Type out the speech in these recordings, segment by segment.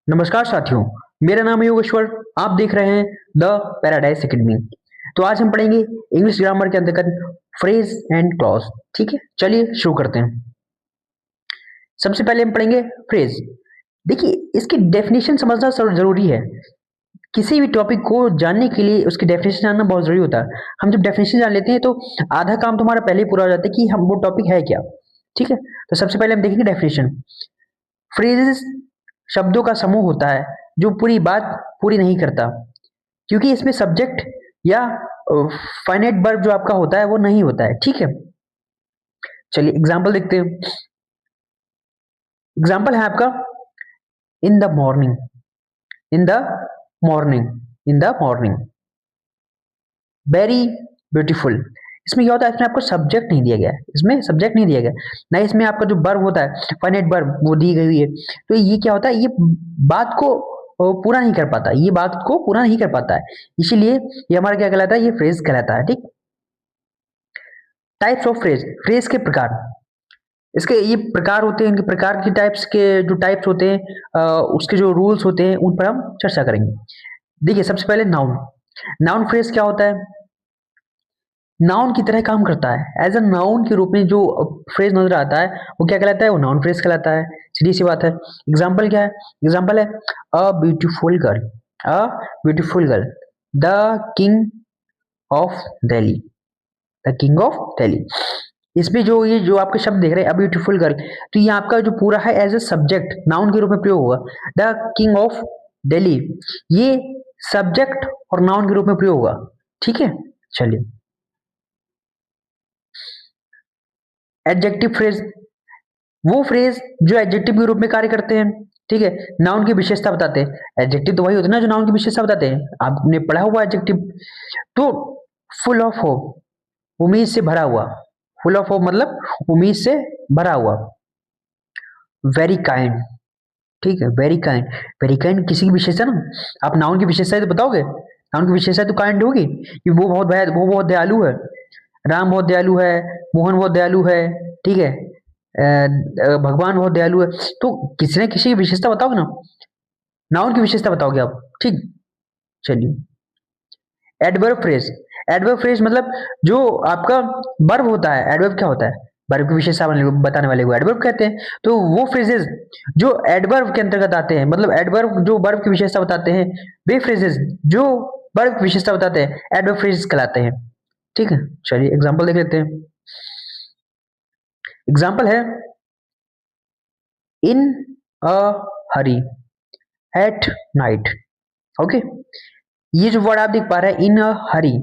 नमस्कार साथियों, मेरा नाम है योगेश्वर। आप देख रहे हैं द पैराडाइज एकेडमी। तो आज हम पढ़ेंगे इंग्लिश ग्रामर के अंतर्गत फ्रेज एंड क्लॉज। ठीक है, चलिए शुरू करते हैं। सबसे पहले हम पढ़ेंगे फ्रेज। देखिए, इसकी डेफिनेशन समझना जरूरी है। किसी भी टॉपिक को जानने के लिए उसकी डेफिनेशन जानना बहुत जरूरी होता है। हम जब डेफिनेशन जान लेते हैं तो आधा काम तो हमारा पहले ही पूरा हो जाता है कि हम वो टॉपिक है क्या। ठीक है, तो सबसे पहले हम देखेंगे डेफिनेशन। फ्रेजेस शब्दों का समूह होता है जो पूरी बात पूरी नहीं करता, क्योंकि इसमें सब्जेक्ट या फाइनाइट वर्ब जो आपका होता है वो नहीं होता है। ठीक है, चलिए एग्जांपल देखते हैं। एग्जांपल है आपका in the morning, in the morning, in the morning, very beautiful. इसमें क्या होता है, इसमें आपको सब्जेक्ट नहीं दिया गया है, इसमें सब्जेक्ट नहीं दिया गया ना, इसमें आपका जो वर्ब होता है फाइनाइट वर्ब वो दी गई हुई है। तो ये क्या होता है, ये बात को पूरा नहीं कर पाता, ये बात को पूरा नहीं कर पाता है, इसीलिए ये हमारा क्या कहलाता है, ये फ्रेज कहलाता है। ठीक, टाइप्स ऑफ फ्रेज, फ्रेज के प्रकार। इसके ये प्रकार होते हैं, इनके प्रकार की टाइप्स के जो टाइप्स होते हैं उसके जो रूल्स होते हैं उन पर हम चर्चा करेंगे। देखिए, सबसे पहले नाउन। नाउन फ्रेज क्या होता है, नाउन की तरह काम करता है। एज अ नाउन के रूप में जो फ्रेज नजर आता है वो क्या कहलाता है, वो नाउन फ्रेज कहलाता है। सीधी सी बात है। एग्जाम्पल क्या है, एग्जाम्पल है a beautiful girl, a beautiful girl, the king of Delhi, the king of Delhi. इसमें जो ये जो आपके शब्द देख रहे हैं अ ब्यूटीफुल गर्ल, तो ये आपका जो पूरा है एज ए सब्जेक्ट नाउन के रूप में प्रयोग होगा। द किंग ऑफ दिल्ली, ये सब्जेक्ट और नाउन के रूप में प्रयोग होगा। ठीक है, चलिए एडजेक्टिव फ्रेज, वो फ्रेज जो एडजेक्टिव के रूप में कार्य करते हैं। ठीक है, नाउन की विशेषता बताते हैं। एडजेक्टिव तो वही होते हैं ना जो नाउन की विशेषता बताते हैं, आपने पढ़ा हुआ एडजेक्टिव। तो फुल ऑफ होप, उम्मीद से भरा हुआ, फुल ऑफ होप मतलब उम्मीद से भरा हुआ। वेरी काइंड, ठीक है, वेरी काइंड, वेरी काइंड किसी की विशेषता ना, आप नाउन की विशेषता तो बताओगे, नाउन की विशेषता तो काइंड होगी कि वो बहुत दयालु है, राम बहुत दयालु है, मोहन बहुत दयालु है। ठीक है, भगवान बहुत दयालु है। तो किसी न किसी की विशेषता बताओगे ना, नाउन की विशेषता बताओगे आप। ठीक, चलिए एडवर्ब फ्रेज। एडवर्ब फ्रेज मतलब जो आपका वर्ब होता है। एडवर्ब क्या होता है, वर्ब की विशेषता बताने वाले को एडवर्ब कहते हैं। तो वो फ्रेजेस जो एडवर्ब के अंतर्गत आते हैं, मतलब एडवर्ब जो वर्ब की विशेषता बताते हैं, वे फ्रेजेस जो वर्ब की विशेषता बताते हैं एडवर्ब फ्रेजेस कहलाते हैं। ठीक है, चलिए एग्जांपल देख लेते हैं। एग्जांपल है इन अ हरी, एट नाइट। ओके, ये जो वर्ड आप देख पा रहे हैं इन अ हरी,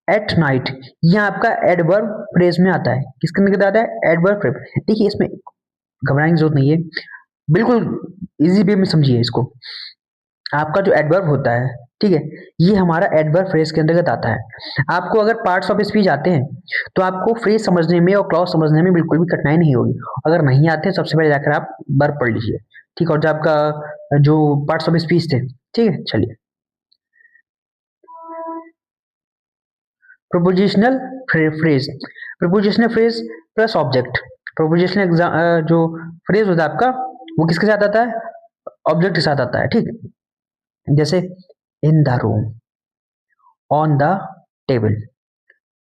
एट नाइट, ये आपका एडवर्ब फ्रेज में आता है। किसके अंदर आता है, एडवर्ब फ्रेज। देखिए, इसमें घबराने की जरूरत नहीं है, बिल्कुल इजी वे में समझिए इसको। आपका जो एडवर्ब होता है, ठीक है, ये हमारा एडवर्ब फ्रेज के अंतर्गत आता है। आपको अगर पार्ट्स ऑफ स्पीच आते हैं तो आपको फ्रेज समझने में और क्लॉज समझने में बिल्कुल भी कठिनाई नहीं होगी। अगर नहीं आते हैं, सबसे पहले जाकर आप वर्ब पढ़ लीजिए। ठीक है, और जो आपका जो पार्ट्स ऑफ स्पीच थे। ठीक है, चलिए prepositional phrase. Prepositional phrase plus object. Prepositional जो फ्रेज होता है आपका वो किसके साथ आता है, ऑब्जेक्ट के साथ आता है। ठीक, जैसे in the room, on the table,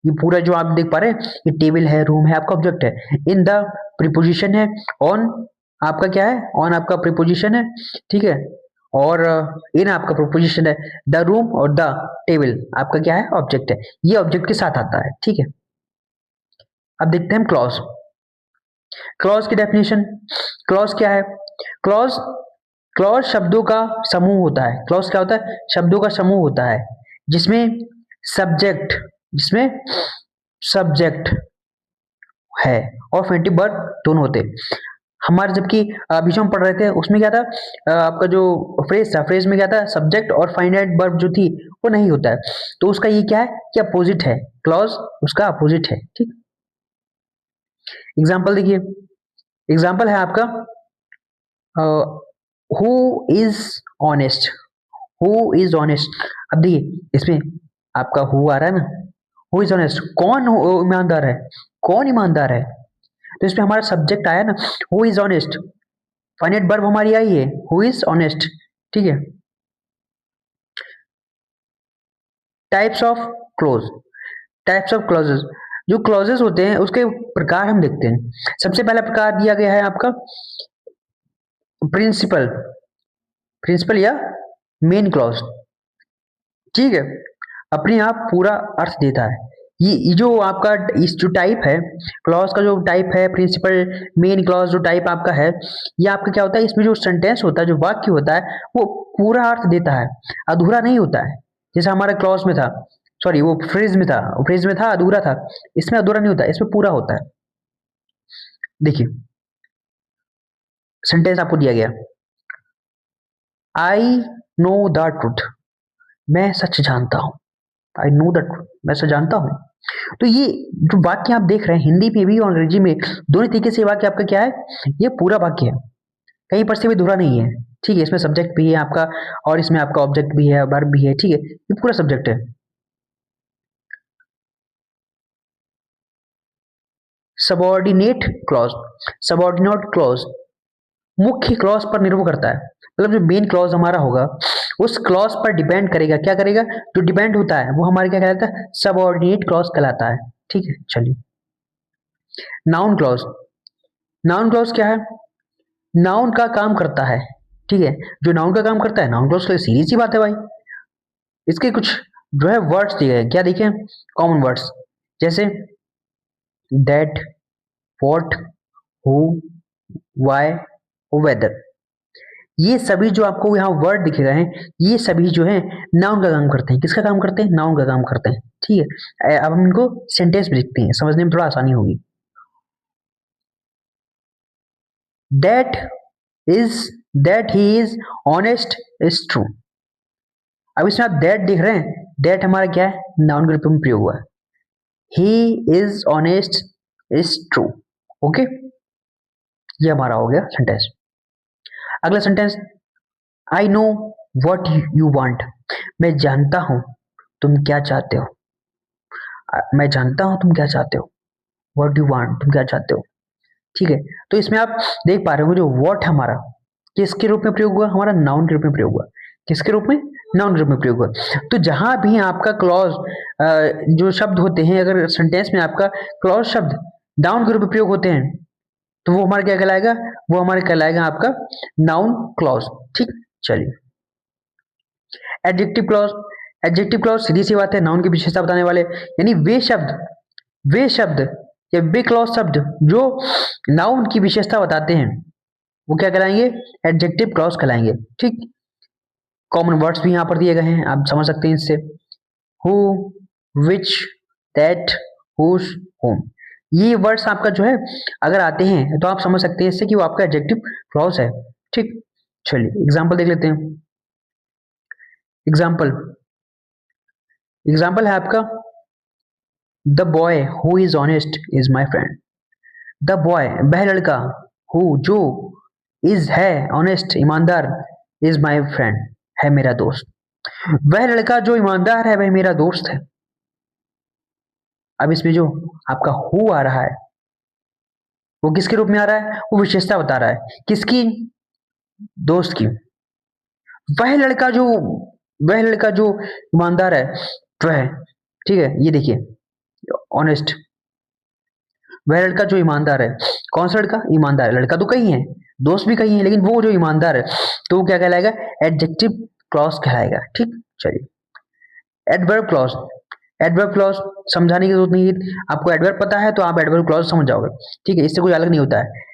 ये पूरा जो आप देख पा रहे हैं ये टेबल है, रूम है, आपका ऑब्जेक्ट है। इन द प्रीपोजिशन है, ऑन आपका क्या है, ऑन आपका प्रीपोजिशन है। ठीक है, और इन आपका प्रीपोजिशन है। द रूम और द टेबल आपका क्या है, ऑब्जेक्ट है, ये ऑब्जेक्ट के साथ आता है। ठीक है, अब देखते हैं क्लॉज। क्लॉज की डेफिनेशन। क्लॉज क्या है, क्लॉज, क्लॉज शब्दों का समूह होता है। क्लॉज क्या होता है, शब्दों का समूह होता है जिसमें सब्जेक्ट, जिसमें सब्जेक्ट है और ऑफेंटिव वर्ब दोनों होते हैं। हमारे जबकि अभी जो हम पढ़ रहे थे उसमें क्या था, आपका जो फ्रेज था, फ्रेज में क्या था, सब्जेक्ट और फाइनाइट वर्ब जो थी वो नहीं होता है। तो उसका ये क्या है कि अपोजिट है, क्लॉज उसका अपोजिट है। ठीक, एग्जाम्पल देखिए। एग्जाम्पल है आपका who is honest, who is honest. अब देखिए, इसमें आपका हु आ रहा है ना, हु इज ऑनेस्ट, कौन ईमानदार है, कौन ईमानदार है। तो इसमें हमारा सब्जेक्ट आया ना, who is honest, finite verb हमारी आई है हु इज ऑनेस्ट। ठीक है। Types of close, types of clauses, जो क्लॉजेस होते हैं उसके प्रकार हम देखते हैं। सबसे पहला प्रकार दिया गया है आपका प्रिंसिपल, प्रिंसिपल या मेन क्लॉज, ठीक है, अपने आप पूरा अर्थ देता है। ये जो आपका इस जो टाइप है क्लॉज का, जो टाइप है प्रिंसिपल मेन क्लॉज, जो टाइप आपका है, ये आपका क्या होता है, इसमें जो सेंटेंस होता है, जो वाक्य होता है, वो पूरा अर्थ देता है, अधूरा नहीं होता है। जैसे हमारा क्लॉज में था, सॉरी वो फ्रेज में था, फ्रेज में था अधूरा था, इसमें अधूरा नहीं होता, इसमें पूरा होता है। देखिए सेंटेंस आपको दिया गया, आई नो द ट्रुथ, मैं सच जानता हूं, आई नो द ट्रुथ, मैं सच जानता हूं। तो ये जो वाक्य आप देख रहे हैं हिंदी में भी और अंग्रेजी में दोनों तरीके से वाक्य आपका क्या है, ये पूरा वाक्य है, कहीं पर से भी अधूरा नहीं है, ठीक है। इसमें सब्जेक्ट भी है आपका और इसमें आपका ऑब्जेक्ट भी है, वर्ब भी है, ठीक है, ये पूरा सब्जेक्ट है। सबऑर्डिनेट क्लॉज, सबऑर्डिनेट क्लॉज मुख्य क्लॉज पर निर्भर करता है, मतलब जो मेन क्लॉज हमारा होगा उस क्लॉज पर डिपेंड करेगा, क्या करेगा, जो डिपेंड होता है वो हमारे क्या कहलाता है, सबऑर्डिनेट क्लॉज कहलाता है, ठीक है। चलिए नाउन क्लॉज, नाउन क्लॉज क्या है, नाउन का काम करता है, ठीक है, जो नाउन का काम करता है, नाउन क्लॉज के लिए सीधी सी बात है भाई। इसके कुछ जो है वर्ड्स दिए गए, क्या देखें, कॉमन वर्ड्स, जैसे that, what, who, why, whether, ये सभी जो आपको यहाँ वर्ड दिखे गए हैं, ये सभी जो है नाउन का काम करते हैं। किसका काम करते हैं, नाउन का काम करते हैं, ठीक है। अब हम इनको सेंटेंस में लिखते हैं, समझने में थोड़ा आसानी होगी। That is, that he is honest is true. अब इसमें आप दैट देख रहे हैं, दैट हमारा क्या है, नाउन के रूप में प्रयोग हुआ है। He is honest is true, okay, ये हमारा हो गया सेंटेंस। अगला sentence, I know what you want, मैं जानता हूं तुम क्या चाहते हो, मैं जानता हूं तुम क्या चाहते हो, वॉट यू वॉन्ट, तुम क्या चाहते हो, ठीक है। तो इसमें आप देख पा रहे हो जो वॉट हमारा किसके रूप में प्रयोग हुआ, हमारा नाउन के रूप में प्रयोग हुआ, किसके रूप में, नाउन के रूप में प्रयोग हुआ। तो जहां भी आपका क्लॉज जो शब्द होते हैं, अगर सेंटेंस में आपका क्लॉज शब्द नाउन के रूप में प्रयोग होते हैं तो वो हमारा क्या कहलाएगा, वो हमारा कहलाएगा आपका नाउन क्लॉज, ठीक। चलिए एडजेक्टिव क्लॉज, एडजेक्टिव क्लॉज सीधी सी बात है, नाउन की विशेषता बताने वाले, यानी वे शब्द या वे क्लॉज शब्द जो नाउन की विशेषता बताते हैं वो क्या कहलाएंगे, एडजेक्टिव क्लॉज कहलाएंगे, ठीक। कॉमन वर्ड्स भी यहाँ पर दिए गए हैं, आप समझ सकते हैं इससे, who, which, that, whose, whom, ये वर्ड्स आपका जो है अगर आते हैं तो आप समझ सकते हैं इससे कि वो आपका एडजेक्टिव क्लॉज है, ठीक। चलिए एग्जाम्पल देख लेते हैं। एग्जाम्पल, एग्जाम्पल है आपका the boy who is honest is my friend, the boy वह लड़का, हु जो, इज है, ऑनेस्ट ईमानदार, इज माई फ्रेंड है मेरा दोस्त, वह लड़का जो ईमानदार है वह मेरा दोस्त है। अब इसमें जो आपका हु आ रहा है वो किसके रूप में आ रहा है, वो विशेषता बता रहा है, किसकी, दोस्त की। वह लड़का जो, वह लड़का जो ईमानदार है वह, ठीक है, ये देखिए ऑनेस्ट, वह लड़का जो ईमानदार है, कौन सा लड़का, ईमानदार है, लड़का तो कहीं है, दोस्त भी कहीं है, लेकिन वो जो ईमानदार है तो वो क्या कहलाएगा, एडजेक्टिव क्लॉज कहलाएगा, ठीक। चलिए एडवर्ब क्लॉज, एडवर्ब क्लॉज समझाने की जरूरत नहीं है, आपको एडवर्ब पता है तो आप एडवर्ब क्लॉज समझ जाओगे, ठीक है, इससे कोई अलग नहीं होता है।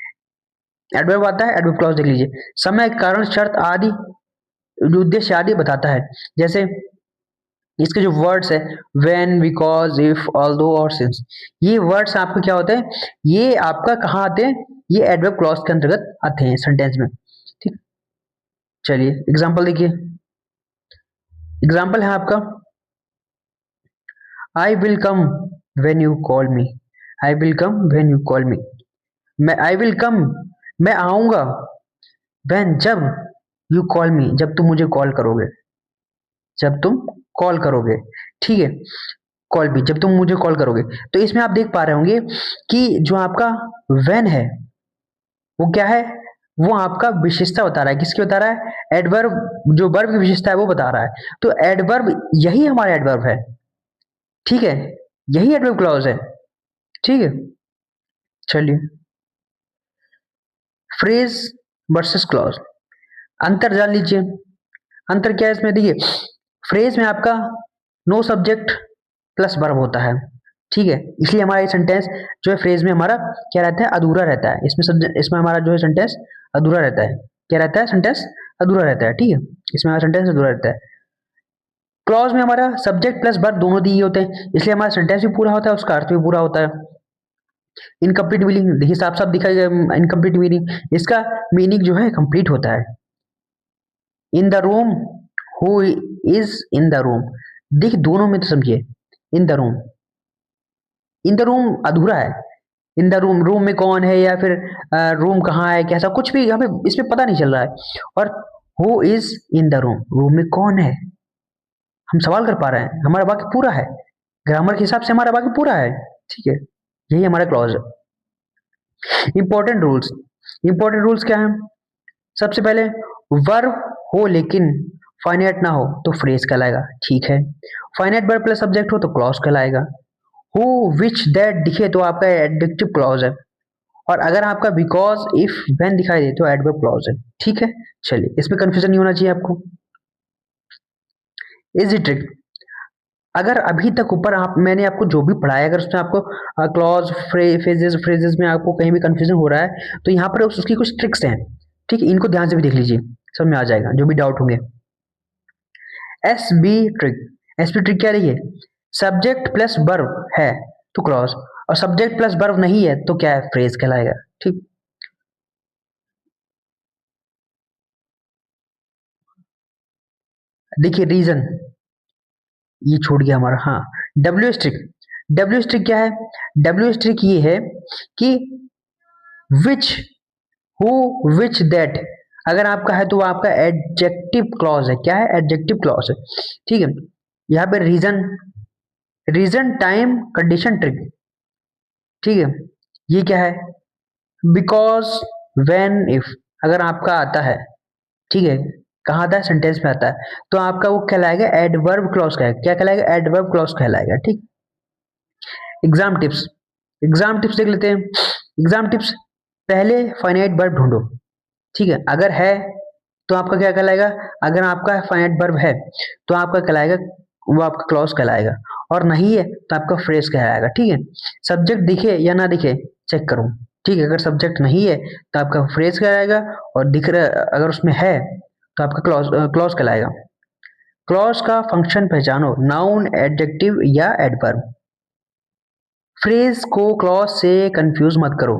एडवर्ब आता है, एडवर्ब क्लॉज देख लीजिए, समय, कारण, शर्त आदि, उद्देश्य आदि बताता है। जैसे इसके जो वर्ड्स है व्हेन, बिकॉज, इफ, ऑल्दो और सिंस, ये वर्ड्स आपके क्या होते हैं, ये आपका कहाँ आते हैं, ये एडवर्ब क्लॉज के अंतर्गत आते हैं सेंटेंस में, ठीक। चलिए एग्जांपल देखिए, एग्जांपल है आपका I will come when you call me, I will come when you call मी, मैं आई विल कम, मैं आऊंगा, व्हेन जब, यू कॉल मी जब तुम मुझे कॉल करोगे, जब तुम कॉल करोगे, ठीक है, कॉल भी जब तुम मुझे कॉल करोगे। तो इसमें आप देख पा रहे होंगे कि जो आपका व्हेन है वो क्या है, वो आपका विशेषता बता रहा है। किसकी बता रहा है? एडवर्ब, जो वर्ब की विशेषता है वो बता रहा है। तो एडवर्ब, यही हमारा एडवर्ब है, ठीक है, यही एडवर्ब क्लॉज है, ठीक है। चलिए, फ्रेज वर्सेस क्लॉज, अंतर जान लीजिए। अंतर क्या है इसमें? देखिए, फ्रेज में आपका नो सब्जेक्ट प्लस वर्ब होता है, ठीक है, इसलिए हमारा ये सेंटेंस जो है फ्रेज में हमारा क्या रहता है? अधूरा रहता है। इसमें हमारा जो है सेंटेंस अधूरा रहता है। क्या रहता है? सेंटेंस अधूरा रहता है, ठीक है, इसमें हमारा सेंटेंस अधूरा रहता है। क्लॉज में हमारा सब्जेक्ट प्लस वर्ब दोनों दिए होते हैं, इसलिए हमारा सेंटेंस भी पूरा होता है, उसका अर्थ भी पूरा होता है। इनकम्प्लीट मीनिंग, देखिए साफ साफ दिखाई गया इनकम्प्लीट मीनिंग, इसका मीनिंग जो है कंप्लीट होता है। In the room, who is in the room, देखिए दोनों में तो समझिए, in the room, in the room अधूरा है। इन द रूम, रूम में कौन है, या फिर रूम कहाँ है, कैसा, कुछ भी हमें इसमें पता नहीं चल रहा है। और who is in the room, room में कौन है, हम सवाल कर पा रहे हैं, हमारा वाक्य पूरा है, ग्रामर के हिसाब से हमारा वाक्य पूरा है, ठीक है, यही हमारा क्लॉज है। इंपॉर्टेंट रूल्स, इंपॉर्टेंट रूल्स क्या है? सबसे पहले, वर्ब हो लेकिन फाइनाइट ना हो तो फ्रेज कहलाएगा, ठीक है। फाइनाइट वर्ब प्लस सब्जेक्ट हो तो क्लॉज कहलाएगा। हु, विच, दैट दिखे तो आपका एडजेक्टिव क्लॉज है। और अगर आपका बिकॉज, इफ, व्हेन दिखाई दे तो एडवर्ब क्लॉज है, ठीक है। चलिए, इसमें कंफ्यूजन नहीं होना चाहिए आपको। इजी ट्रिक, अगर अभी तक ऊपर मैंने आपको जो भी पढ़ाया, अगर उसमें आपको क्लॉज, फ्रेजेस फ्रेजेस में आपको कहीं भी कंफ्यूजन हो रहा है तो यहाँ पर उसकी कुछ ट्रिक्स हैं, ठीक है, इनको ध्यान से भी देख लीजिए, समझ में आ जाएगा जो भी डाउट होंगे। S B trick, S B trick क्या रही है? सब्जेक्ट प्लस वर्ब है तो क्लॉज, और सब्जेक्ट प्लस वर्ब नहीं है तो क्या है? फ्रेज कहलाएगा, ठीक। देखिए रीजन, ये छूट गया हमारा, हाँ। डब्ल्यू स्ट्रिक, डब्ल्यू स्ट्रिक क्या है? डब्ल्यू स्ट्रिक ये है कि विच, हु, विच, दैट, अगर आपका है तो वो आपका एडजेक्टिव क्लॉज है। क्या है? एडजेक्टिव क्लॉज है, ठीक है। यहाँ पे reason, reason, time, condition, trick, ठीक है, ये क्या है? बिकॉज, वेन, इफ, अगर आपका आता है, ठीक है, कहाँ आता है? सेंटेंस में आता है, तो आपका वो कहलाएगा एडवर्ब क्लॉज का, क्या कहलाएगा? एडवर्ब क्लॉज कहलाएगा, ठीक। एग्जाम टिप्स, एग्जाम टिप्स देख लेते हैं। एग्जाम टिप्स, पहले फाइनाइट वर्ब ढूंढो, ठीक है, अगर है तो आपका क्या कहलाएगा? अगर आपका फाइनाइट वर्ब है तो आपका कहलाएगा, वो आपका क्लॉज कहलाएगा, और नहीं है तो आपका फ्रेज कहलाएगा, ठीक है। सब्जेक्ट दिखे या ना दिखे चेक करो, ठीक है, अगर सब्जेक्ट नहीं है तो आपका फ्रेज कहलाएगा, और दिख रहा अगर उसमें है तो आपका क्लॉज, क्लॉज कहलाएगा। क्लॉज का फंक्शन पहचानो, नाउन, एडजेक्टिव या एडवर्ब। फ्रेज को क्लॉज से कंफ्यूज मत करो,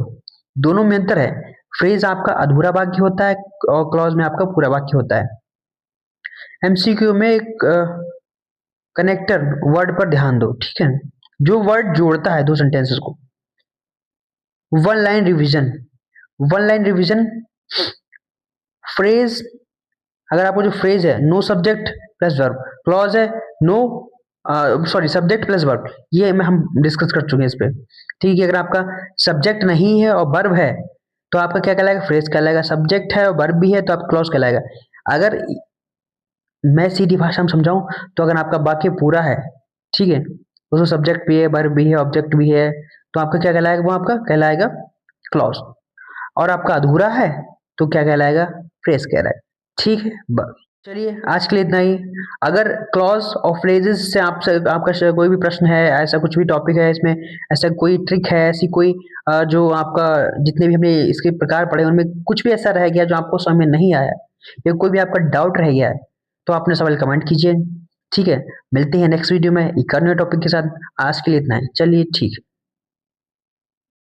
दोनों में अंतर है। फ्रेज आपका अधूरा वाक्य होता है और क्लॉज में आपका पूरा वाक्य होता है। एमसीक्यू में एक कनेक्टर वर्ड पर ध्यान दो, ठीक है, जो वर्ड जोड़ता है दो सेंटेंसेस को। One line revision, one line revision, phrase, अगर आपको जो फ्रेज है no subject plus verb, clause है no, sorry, subject plus verb, ये मैं हम डिस्कस कर चुके हैं इस पे, ठीक है। अगर आपका सब्जेक्ट नहीं है और वर्ब है तो आपका क्या कहलाएगा? फ्रेज कहलाएगा। सब्जेक्ट है और वर्ब भी है तो आप क्लॉज कहलाएगा। अगर मैं सीधी भाषा में समझाऊं तो अगर आपका वाक्य पूरा है, ठीक है, उसमें सब्जेक्ट भी है, वर्ब भी है, ऑब्जेक्ट भी है, तो आपका क्या कहलाएगा? वो आपका कहलाएगा क्लॉज। और आपका अधूरा है तो क्या कहलाएगा? फ्रेज कहलाएगा, ठीक है। बस, चलिए आज के लिए इतना ही। अगर क्लॉज और फ्रेजेस से आपसे आपका कोई भी प्रश्न है, ऐसा कुछ भी टॉपिक है इसमें, ऐसा कोई ट्रिक है, ऐसी कोई जो आपका, जितने भी हमने इसके प्रकार पढ़े उनमें कुछ भी ऐसा रह गया जो आपको समझ में नहीं आया, या कोई भी आपका डाउट रह गया है, तो आपने सवाल कमेंट कीजिए, ठीक है। मिलते हैं नेक्स्ट वीडियो में एक अन्य टॉपिक के साथ। आज के लिए इतना है, चलिए ठीक है।